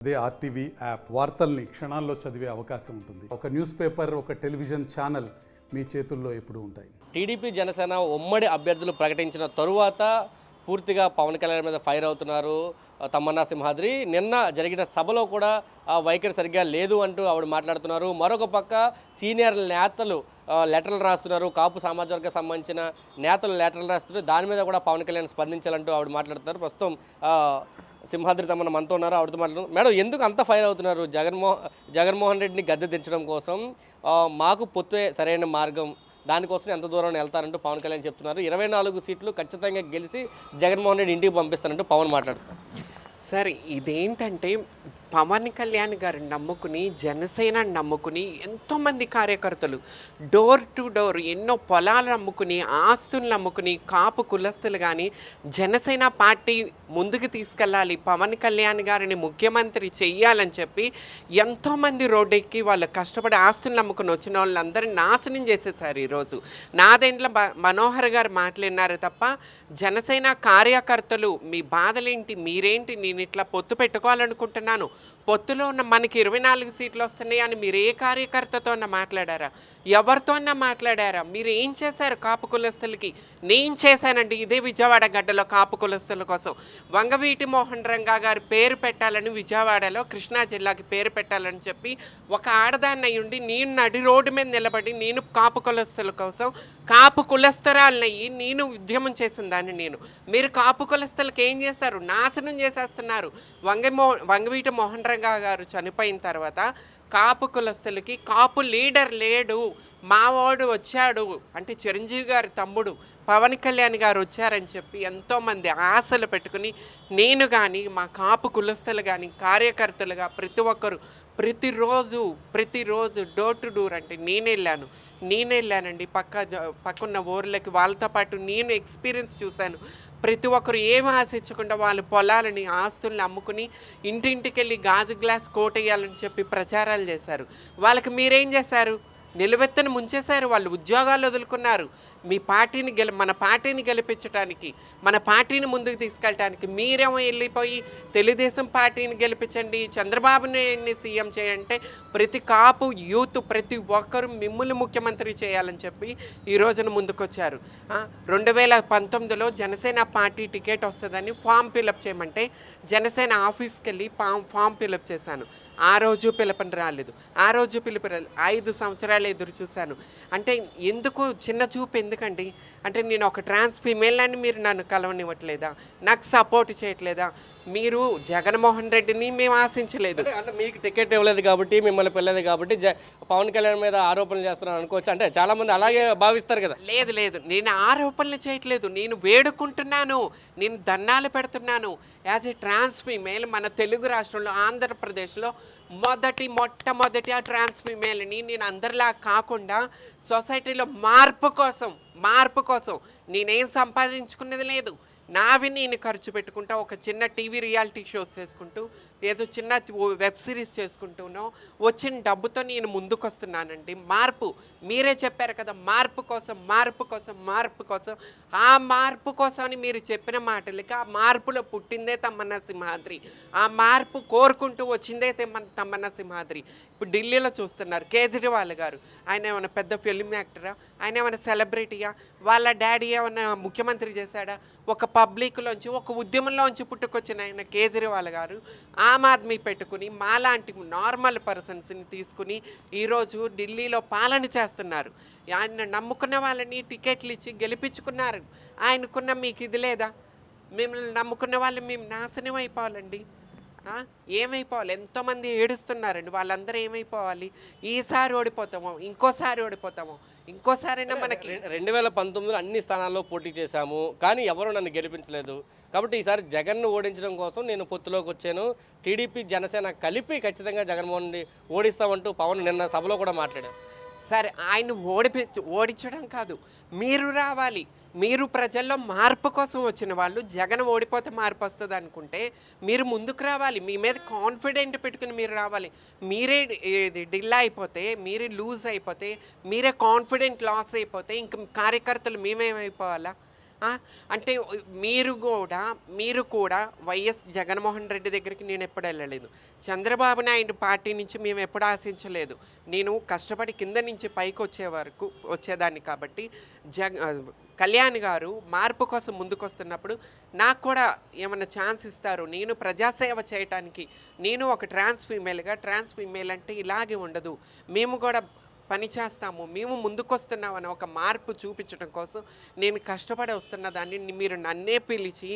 అదే RTV app వార్తల్ని క్షణాల్లో చదివే అవకాశం ఉంటుంది. ఒక న్యూస్ పేపర్, ఒక టెలివిజన్ ఛానల్ మీ చేతుల్లో ఎప్పుడూ ఉంటాయి. టీడీపీ జనసేన ఉమ్మడి అభ్యర్థులు ప్రకటించిన తరువాత పూర్తిగా పవన్ కళ్యాణ్ మీద ఫైర్ అవుతున్నారు తమ్మన్నా సింహాద్రి. నిన్న జరిగిన సభలో కూడా ఆ వైఖరి సరిగ్గా లేదు అంటూ ఆవిడ మాట్లాడుతున్నారు. మరొక పక్క సీనియర్ నేతలు లెటర్లు రాస్తున్నారు, కాపు సామాజిక వర్గం సంబంధించిన నేతలు లెటర్లు రాస్తున్నారు. దాని మీద కూడా పవన్ కళ్యాణ్ స్పందించాలంటూ ఆవిడ మాట్లాడుతున్నారు. ప్రస్తుతం సింహాద్రి తమ్మన్న మనతో ఉన్నారు, ఆవిడతో మాట్లాడుతున్నారు. మేడం, ఎందుకు అంత ఫైర్ అవుతున్నారు? జగన్మోహన్ రెడ్డిని గద్దె దించడం కోసం మాకు పొత్తే సరైన మార్గం, దానికోసం ఎంత దూరం వెళ్తారంటూ పవన్ కళ్యాణ్ చెప్తున్నారు. 24 సీట్లు ఖచ్చితంగా గెలిచి జగన్మోహన్ రెడ్డి ఇంటికి పంపిస్తారంటూ పవన్ మాట్లాడుతున్నారు. సరే, ఇదేంటంటే పవన్ కళ్యాణ్ గారు నమ్ముకుని, జనసేన నమ్ముకుని ఎంతోమంది కార్యకర్తలు డోర్ టు డోర్ ఎన్నో పొలాలు నమ్ముకుని, ఆస్తులు నమ్ముకుని, కాపు కులస్తులు కానీ జనసేన పార్టీ ముందుకు తీసుకెళ్ళాలి, పవన్ కళ్యాణ్ గారిని ముఖ్యమంత్రి చెయ్యాలని చెప్పి ఎంతోమంది రోడ్డెక్కి వాళ్ళు కష్టపడి ఆస్తులు నమ్ముకుని వచ్చిన వాళ్ళందరినీ నాశనం చేసేసారు. ఈరోజు నాదెండ్ల మనోహర్ గారు మాట్లాడినారు తప్ప జనసేన కార్యకర్తలు మీ బాధలేంటి, మీరేంటి, నేను ఇట్లా పొత్తు పెట్టుకోవాలనుకుంటున్నాను, పొత్తులో ఉన్న మనకి 24 సీట్లు వస్తున్నాయి అని మీరు ఏ కార్యకర్తతో అన్నా మాట్లాడారా? ఎవరితో అన్నా మాట్లాడారా? మీరు ఏం చేశారు కాపు కులస్తులకి? నేను చేశానండి. ఇదే విజయవాడ గడ్డలో కాపు కులస్తుల కోసం వంగవీటి మోహన్ రంగా గారి పేరు పెట్టాలని, విజయవాడలో కృష్ణా జిల్లాకి పేరు పెట్టాలని చెప్పి ఒక ఆడదాన్ని అయ్యుండి నేను నడి రోడ్డు మీద నిలబడి నేను కాపు కులస్తుల కోసం, కాపు కులస్తురాలనయ్యి నేను ఉద్యమం చేసిన దాన్ని నేను. మీరు కాపు కులస్తులకు ఏం చేశారు? నాశనం చేసేస్తున్నారు. వంగవీటి మోహన్ రంగా గారు చనిపోయిన తర్వాత కాపు కులస్తులకి కాపు లీడర్ లేడు, మావాడు వచ్చాడు అంటే చిరంజీవి గారి తమ్ముడు పవన్ కళ్యాణ్ గారు వచ్చారని చెప్పి ఎంతోమంది ఆశలు పెట్టుకుని నేను కానీ మా కాపు కులస్తులు కానీ కార్యకర్తలుగా ప్రతి ఒక్కరు ప్రతిరోజు డోర్ టు డోర్ అంటే నేను వెళ్ళానండి పక్కన్న ఊర్లకి. వాళ్ళతో పాటు నేను ఎక్స్పీరియన్స్ చూశాను. ప్రతి ఒక్కరు ఏమి ఆశించకుండా వాళ్ళ పొలాలని, ఆస్తుల్ని అమ్ముకుని ఇంటింటికి వెళ్ళి గాజు గ్లాస్ కోటేయాలని చెప్పి ప్రచారాలు చేశారు. వాళ్ళకి మీరేం చేశారు? నిలువెత్తను ముంచేశారు. వాళ్ళు ఉద్యోగాలు వదులుకున్నారు. మన పార్టీని గెలిపించడానికి, మన పార్టీని ముందుకు తీసుకెళ్ళటానికి మీరేమో వెళ్ళిపోయి తెలుగుదేశం పార్టీని గెలిపించండి, చంద్రబాబుని సీఎం చేయంటే ప్రతి కాపు యూత్ ప్రతి ఒక్కరు మిమ్మల్ని ముఖ్యమంత్రి చేయాలని చెప్పి ఈ రోజున ముందుకొచ్చారు. 2019లో జనసేన పార్టీ టికెట్ వస్తుందని ఫామ్ ఫిలప్ చేయమంటే జనసేన ఆఫీస్కి వెళ్ళి ఫామ్ ఫిలప్ చేశాను. ఆ రోజు పిలుపుని రాలేదు. 5 సంవత్సరాలు ఎదురు చూశాను. అంటే ఎందుకు చిన్న చూపు ఎందుకండి? అంటే నేను ఒక ట్రాన్స్ ఫీమేల్ అని మీరు నన్ను కలవనివ్వట్లేదా? నాకు సపోర్ట్ చేయట్లేదా? మీరు జగన్మోహన్ రెడ్డిని మేము ఆశించలేదు. అంటే మీకు టికెట్ ఇవ్వలేదు కాబట్టి, మిమ్మల్ని పిల్లలేదు కాబట్టి పవన్ కళ్యాణ్ మీద ఆరోపణలు చేస్తున్నారు అనుకోవచ్చు. అంటే చాలామంది అలాగే భావిస్తారు కదా. లేదు, నేను ఆరోపణలు చేయట్లేదు, నేను వేడుకుంటున్నాను, నేను దండాలు పెడుతున్నాను. యాజ్ ఏ ట్రాన్స్ ఫీమేల్ మన తెలుగు రాష్ట్రంలో ఆంధ్రప్రదేశ్లో మొట్టమొదటి ఆ ట్రాన్స్ ఫీమేల్ని నేను అందరిలా కాకుండా సొసైటీలో మార్పు కోసం నేనేం సంపాదించుకునేది లేదు. నావి నేను ఖర్చు పెట్టుకుంటా ఒక చిన్న టీవీ రియాలిటీ షోస్ చేసుకుంటూ, ఏదో చిన్న వెబ్ సిరీస్ చేసుకుంటూనో వచ్చిన డబ్బుతో నేను ముందుకు వస్తున్నానండి. మార్పు మీరే చెప్పారు కదా, మార్పు కోసం. ఆ మార్పు కోసం అని మీరు చెప్పిన మాటలకి ఆ మార్పులో పుట్టిందే తమ్మన్నా సింహాద్రి. ఆ మార్పు కోరుకుంటూ వచ్చిందే తమ్మన్నా సింహాద్రి. ఇప్పుడు ఢిల్లీలో చూస్తున్నారు కేజ్రీవాల్ గారు. ఆయన ఏమైనా పెద్ద ఫిల్మ్ యాక్టరా? ఆయన ఏమైనా సెలబ్రిటీయా? వాళ్ళ డాడీ ఏమైనా ముఖ్యమంత్రి చేశాడా? ఒక పబ్లిక్లోంచి, ఒక ఉద్యమంలోంచి పుట్టుకొచ్చిన ఆయన కేజ్రీవాల్ గారు ఆమ్ ఆద్మీ పెట్టుకుని మాలాంటి నార్మల్ పర్సన్స్ని తీసుకుని ఈరోజు ఢిల్లీలో పాలన చేస్తున్నారు. ఆయన నమ్ముకున్న వాళ్ళని టికెట్లు ఇచ్చి గెలిపించుకున్నారు. ఆయనకున్న మీకు ఇది లేదా? మిమ్మల్ని నమ్ముకున్న వాళ్ళు మేము నాశనం అయిపోవాలండి. ఏమైపోవాలి? ఎంతోమంది ఏడుస్తున్నారండి. వాళ్ళందరూ ఏమైపోవాలి? ఈసారి ఓడిపోతామో, ఇంకోసారైనా మనకి 2019లో అన్ని స్థానాల్లో పోటీ చేశాము, కానీ ఎవరు నన్ను గెలిపించలేదు. కాబట్టి ఈసారి జగన్ను ఓడించడం కోసం నేను పొత్తులోకి వచ్చాను. టీడీపీ జనసేన కలిపి ఖచ్చితంగా జగన్మోహన్ రెడ్డి ఓడిస్తామంటూ పవన్ నిన్న సభలో కూడా మాట్లాడారు. సరే, ఆయన ఓడించడం కాదు, మీరు రావాలి. మీరు ప్రజల్లో మార్పు కోసం వచ్చిన వాళ్ళు జగన్ ఓడిపోతే మార్పు వస్తుంది అనుకుంటే మీరు ముందుకు రావాలి. మీ మీద కాన్ఫిడెంట్ పెట్టుకుని మీరు రావాలి. మీరే డిల్ అయిపోతే, మీరే లూజ్ అయిపోతే, మీరే కాన్ఫిడెంట్ లాస్ అయిపోతే ఇంక కార్యకర్తలు మేమేమైపోవాలా? అంటే మీరు కూడా వైఎస్ జగన్మోహన్ రెడ్డి దగ్గరికి నేను ఎప్పుడు వెళ్ళలేదు. చంద్రబాబు నాయుడు పార్టీ నుంచి మేము ఎప్పుడు ఆశించలేదు. నేను కష్టపడి కింద నుంచి పైకి వచ్చేదాన్ని కాబట్టి కళ్యాణ్ గారు మార్పు కోసం ముందుకొస్తున్నప్పుడు నాకు కూడా ఏమైనా ఛాన్స్ ఇస్తారు, నేను ప్రజాసేవ చేయటానికి. నేను ఒక ట్రాన్స్ ఫీమేల్ అంటే ఇలాగే ఉండదు, మేము కూడా పని చేస్తాము, మేము ముందుకొస్తున్నామని ఒక మార్పు చూపించడం కోసం నేను కష్టపడి వస్తున్న దాన్ని మీరు నన్నే పిలిచి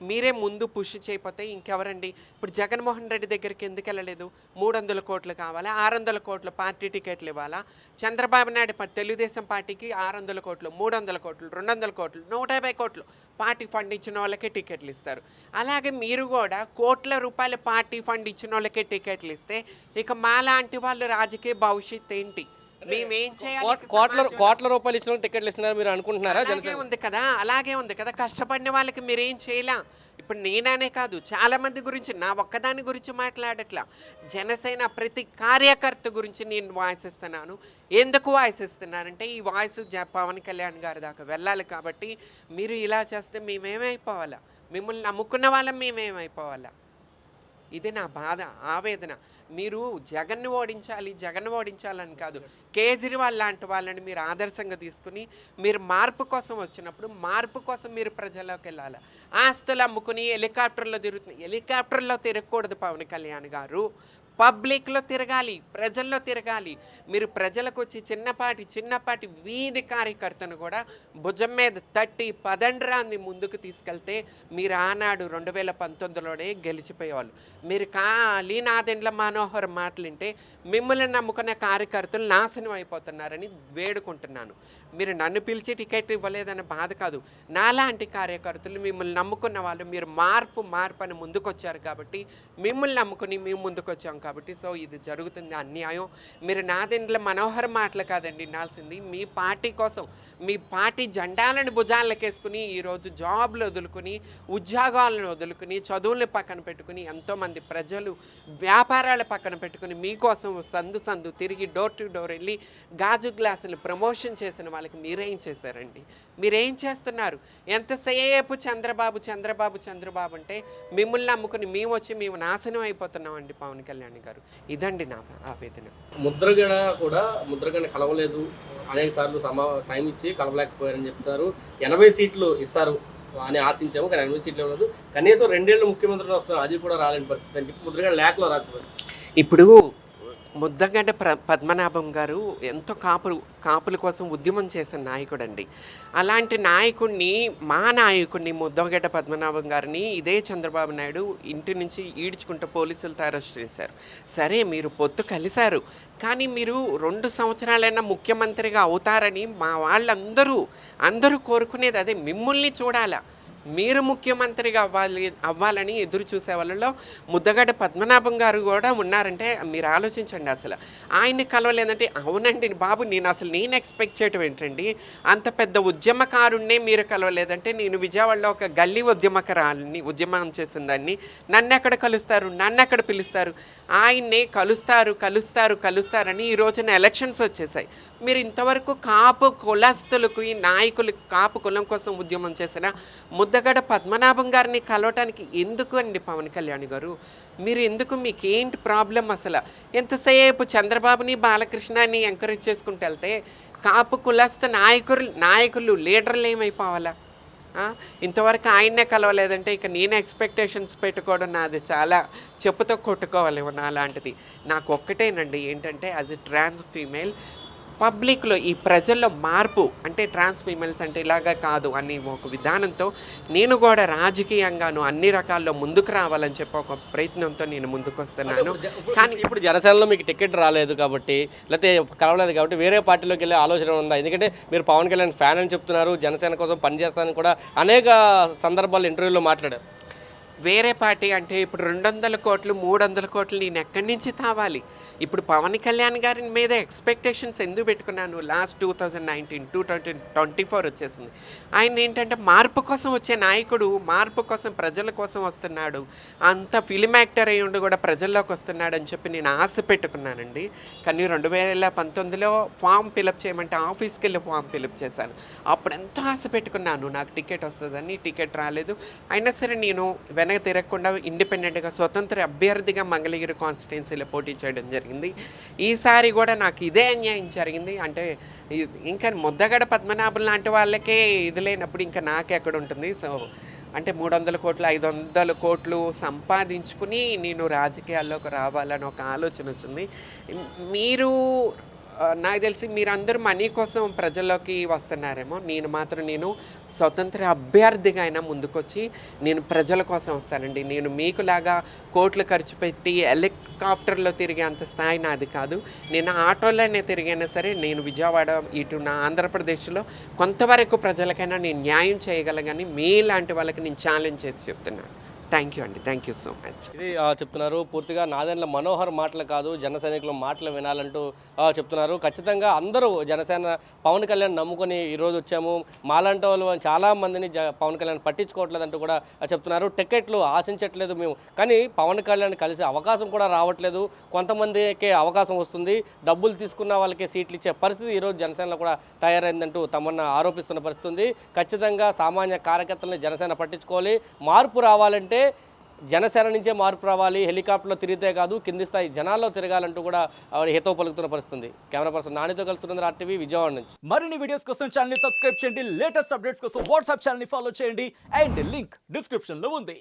మీరే ముందు పుష్ చేయకపోతే ఇంకెవరండి? ఇప్పుడు జగన్మోహన్ రెడ్డి దగ్గరికి ఎందుకు వెళ్ళలేదు? 300 కోట్లు కావాలా? 600 కోట్లు పార్టీ టికెట్లు ఇవ్వాలా? చంద్రబాబు నాయుడు తెలుగుదేశం పార్టీకి 600 కోట్లు, 300 కోట్లు, 200 కోట్లు, 150 కోట్లు పార్టీ ఫండ్ ఇచ్చిన వాళ్ళకే టికెట్లు ఇస్తారు. అలాగే మీరు కూడా కోట్ల రూపాయల పార్టీ ఫండ్ ఇచ్చిన వాళ్ళకే టికెట్లు ఇస్తే ఇక మాలాంటి వాళ్ళు రాజకీయ భవిష్యత్తు ఏంటి? మేమేం చేయాలి? కోట్ల రూపాయలు ఇచ్చిన టికెట్లు ఇస్తున్నారు మీరు అనుకుంటున్నారా? అలాగే ఉంది కదా, కష్టపడిన వాళ్ళకి మీరేం చేయలే. ఇప్పుడు నేననే కాదు, చాలామంది గురించి, నా ఒక్కదాని గురించి మాట్లాడట్లా, జనసేన ప్రతి కార్యకర్త గురించి నేను వాయిస్ ఇస్తున్నాను. ఎందుకు వాయిస్ ఇస్తున్నానంటే ఈ వాయిస్ పవన్ కళ్యాణ్ గారి దాకా వెళ్ళాలి కాబట్టి. మీరు ఇలా చేస్తే మేమేమైపోవాలా? మిమ్మల్ని నమ్ముకున్న వాళ్ళం మేమేమైపోవాలా? ఇది నా బాధ, ఆవేదన. మీరు జగన్ను ఓడించాలని కాదు, కేజ్రీవాల్ లాంటి వాళ్ళని మీరు ఆదర్శంగా తీసుకుని మీరు మార్పు కోసం వచ్చినప్పుడు మార్పు కోసం మీరు ప్రజల్లోకి వెళ్ళాలి. ఆస్తులు అమ్ముకుని హెలికాప్టర్లో తిరగకూడదు పవన్ కళ్యాణ్ గారు. పబ్లిక్లో తిరగాలి, ప్రజల్లో తిరగాలి. మీరు ప్రజలకు వచ్చి చిన్నపాటి వీధి కార్యకర్తను కూడా భుజం మీద తట్టి పదండ్రాన్ని ముందుకు తీసుకెళ్తే మీరు ఆనాడు 2019లోనే గెలిచిపోయేవాళ్ళు. మీరు ఖాళీ నాదెండ్ల మనోహర్ మాటలుంటే మిమ్మల్ని నమ్ముకునే కార్యకర్తలు నాశనం అయిపోతున్నారని వేడుకుంటున్నాను. మీరు నన్ను పిలిచి టికెట్ ఇవ్వలేదన్న బాధ కాదు, నాలాంటి కార్యకర్తలు మిమ్మల్ని నమ్ముకున్న వాళ్ళు, మీరు మార్పు అని ముందుకొచ్చారు కాబట్టి మిమ్మల్ని నమ్ముకుని మేము ముందుకొచ్చాం కాబట్టి. సో ఇది జరుగుతుంది అన్యాయం. మీరు నాదెండ్ల మనోహర్ మాటలు కాదండి వినాల్సింది, మీ పార్టీ కోసం, మీ పార్టీ జెండాలను భుజాలకేసుకుని ఈరోజు జాబ్లు వదులుకుని, ఉద్యోగాలను వదులుకుని, చదువులను పక్కన పెట్టుకుని, ఎంతోమంది ప్రజలు వ్యాపారాల పక్కన పెట్టుకుని మీకోసం సందు తిరిగి డోర్ టు డోర్ వెళ్ళి గాజు గ్లాసులు ప్రమోషన్ చేసిన వాళ్ళకి మీరేం చేశారండి? మీరేం చేస్తున్నారు? ఎంతసేపు చంద్రబాబు అంటే మిమ్మల్ని నమ్ముకుని మేము నాశనం అయిపోతున్నామండి పవన్ కళ్యాణ్ గారు. ఇదండి నా ఆవేదన. ముద్రగడ కలవలేదు, అనేక సార్లు టైం ఇచ్చి కలవలేకపోయారని చెప్తారు. 80 సీట్లు ఇస్తారు అని ఆశించాము, కానీ 80 సీట్లు ఇవ్వలేదు. కనీసం 2 ఏళ్ళు ముఖ్యమంత్రి వస్తున్నారు, అది కూడా రాలేని పరిస్థితి అని చెప్పి ముద్రగడ లేఖలో రాసి. ఇప్పుడు ముద్దగడ్డ పద్మనాభం గారు ఎంతో కాపుల కోసం ఉద్యమం చేసిన నాయకుడు అండి. అలాంటి మా నాయకుడిని ముద్దగడ్డ పద్మనాభం గారిని ఇదే చంద్రబాబు నాయుడు ఇంటి నుంచి ఈడ్చుకుంటూ పోలీసులతో అరెస్ట్ చేశారు. సరే, మీరు పొత్తు కలిశారు, కానీ మీరు 2 సంవత్సరాలైనా ముఖ్యమంత్రిగా అవుతారని మా వాళ్ళందరూ కోరుకునేది అదే, మిమ్మల్ని చూడాలా, మీరు ముఖ్యమంత్రిగా అవ్వాలని ఎదురు చూసే వాళ్ళలో ముద్దగడ్డ పద్మనాభం గారు కూడా ఉన్నారంటే మీరు ఆలోచించండి. అసలు ఆయన్ని కలవలేదంటే, అవునండి బాబు, నేను ఎక్స్పెక్ట్ చేయటం ఏంటండి, అంత పెద్ద ఉద్యమకారుణ్ణే మీరు కలవలేదంటే నేను విజయవాడలో ఒక గల్లీ ఉద్యమం చేసిన దాన్ని నన్ను ఎక్కడ కలుస్తారు, నన్ను ఎక్కడ పిలుస్తారు? ఆయన్నే కలుస్తారని ఈ రోజున ఎలక్షన్స్ వచ్చేసాయి. మీరు ఇంతవరకు కాపు కులస్తులకు, ఈ నాయకులకు, కాపు కులం కోసం ఉద్యమం చేసిన ముద్దగడ్డ పద్మనాభం గారిని కలవటానికి ఎందుకు అండి పవన్ కళ్యాణ్ గారు? మీరు ఎందుకు, మీకేంటి ప్రాబ్లం అసలు? ఎంతసేపు చంద్రబాబుని బాలకృష్ణని ఎంకరేజ్ చేసుకుంటూ వెళ్తే కాపు కులస్థ నాయకులు లీడర్లు ఏమైపోవాలా? ఇంతవరకు ఆయన్నే కలవలేదంటే ఇక నేను ఎక్స్పెక్టేషన్స్ పెట్టుకోవడం నాది చాలా చెప్పుతో కొట్టుకోవాలి అలాంటిది. నాకు ఒక్కటేనండి ఏంటంటే, యాజ్ ఎ ట్రాన్స్ ఫీమేల్ పబ్లిక్లో ఈ ప్రజల్లో మార్పు అంటే ట్రాన్స్ ఫీమేల్స్ అంటే ఇలాగా కాదు అని ఒక విధానంతో నేను కూడా రాజకీయంగాను అన్ని రకాల్లో ముందుకు రావాలని చెప్పి ఒక ప్రయత్నంతో నేను ముందుకు వస్తున్నాను. కానీ ఇప్పుడు జనసేనలో మీకు టికెట్ రాలేదు కాబట్టి, లేకపోతే కలవలేదు కాబట్టి వేరే పార్టీలోకి వెళ్ళే ఆలోచన ఉందా? ఎందుకంటే మీరు పవన్ కళ్యాణ్ ఫ్యాన్ అని చెప్తున్నారు, జనసేన కోసం పనిచేస్తానని కూడా అనేక సందర్భాల్లో ఇంటర్వ్యూలో మాట్లాడారు. వేరే పార్టీ అంటే ఇప్పుడు 200 కోట్లు 300 కోట్లు నేను ఎక్కడి నుంచి తావాలి? ఇప్పుడు పవన్ కళ్యాణ్ గారి మీద ఎక్స్పెక్టేషన్స్ ఎందుకు పెట్టుకున్నాను? లాస్ట్ 2019 2024 వచ్చేసింది. ఆయన ఏంటంటే మార్పు కోసం వచ్చే నాయకుడు, మార్పు కోసం ప్రజల కోసం వస్తున్నాడు, అంత ఫిలిం యాక్టర్ అయ్యి ఉండి కూడా ప్రజల్లోకి వస్తున్నాడు అని చెప్పి నేను ఆశ పెట్టుకున్నానండి. కానీ 2019లో ఫామ్ ఫిలప్ చేయమంటే ఆఫీస్కి వెళ్ళి ఫామ్ ఫిలప్ చేశాను. అప్పుడు ఎంతో ఆశ పెట్టుకున్నాను నాకు టికెట్ వస్తుందని. టికెట్ రాలేదు. అయినా సరే నేను వెనక తిరగకుండా ఇండిపెండెంట్గా స్వతంత్ర అభ్యర్థిగా మంగళగిరి కాన్స్టిట్యున్సీలో పోటీ చేయడం జరిగింది. ఈసారి కూడా నాకు ఇదే అన్యాయం జరిగింది. అంటే ఇంకా ముద్దగడ పద్మనాభం లాంటి వాళ్ళకే ఇది లేనప్పుడు ఇంకా నాకెక్కడ ఉంటుంది? సో అంటే 300 కోట్లు 500 కోట్లు సంపాదించుకుని నేను రాజకీయాల్లోకి రావాలని ఒక ఆలోచన వచ్చింది. మీరు నాకు తెలిసి మీరందరూ మనీ కోసం ప్రజల్లోకి వస్తున్నారేమో. నేను స్వతంత్ర అభ్యర్థిగా అయినా ముందుకొచ్చి నేను ప్రజల కోసం వస్తానండి. నేను మీకులాగా కోట్లు ఖర్చు పెట్టి హెలికాప్టర్లో తిరిగే అంత స్థాయి నాది కాదు. నేను ఆటోలోనే తిరిగైనా సరే నేను విజయవాడ ఇటు నా ఆంధ్రప్రదేశ్లో కొంతవరకు ప్రజలకైనా నేను న్యాయం చేయగలగాని మీలాంటి వాళ్ళకి నేను ఛాలెంజ్ చేసి చెప్తున్నాను. థ్యాంక్ యూ అండి. Thank you so much. ఇది చెప్తున్నారు. పూర్తిగా నాదెండ్ల మనోహర్ మాటలు కాదు, జన సైనికుల మాటలు వినాలంటూ చెప్తున్నారు. ఖచ్చితంగా అందరూ జనసేన పవన్ కళ్యాణ్ నమ్ముకొని ఈరోజు వచ్చాము, మాలాంటి వాళ్ళు చాలామందిని పవన్ కళ్యాణ్ పట్టించుకోవట్లేదంటూ కూడా చెప్తున్నారు. టికెట్లు ఆశించట్లేదు మేము, కానీ పవన్ కళ్యాణ్ కలిసే అవకాశం కూడా రావట్లేదు. కొంతమందికే అవకాశం వస్తుంది, డబ్బులు తీసుకున్న వాళ్ళకే సీట్లు ఇచ్చే పరిస్థితి ఈరోజు జనసేనలో కూడా తయారైందంటూ తమన్నా ఆరోపిస్తున్న పరిస్థితి ఉంది. ఖచ్చితంగా సామాన్య కార్యకర్తలని జనసేన పట్టించుకోవాలి. మార్పు రావాలంటే జనసేన నుంచే మార్పు రావాలి. హెలికాప్టర్లో తిరిగితే కాదు, కింది స్థాయి జనాల్లో తిరగాలంటూ కూడా ఆవిడ హితవు పలుకుతున్న పరిస్థితి. కెమెరా పర్సన్ నానితో కలిసి సురేంద్ర RTV విజయవాడ నుంచి. మరిన్ని వీడియోస్ కోసం ఛానల్ ని సబ్స్క్రైబ్ చేయండి, లేటెస్ట్ అప్డేట్స్ కోసం వాట్సాప్ ఛానల్ ని ఫాలో చేయండి, అండ్ లింక్ డిస్క్రిప్షన్ లో ఉంది.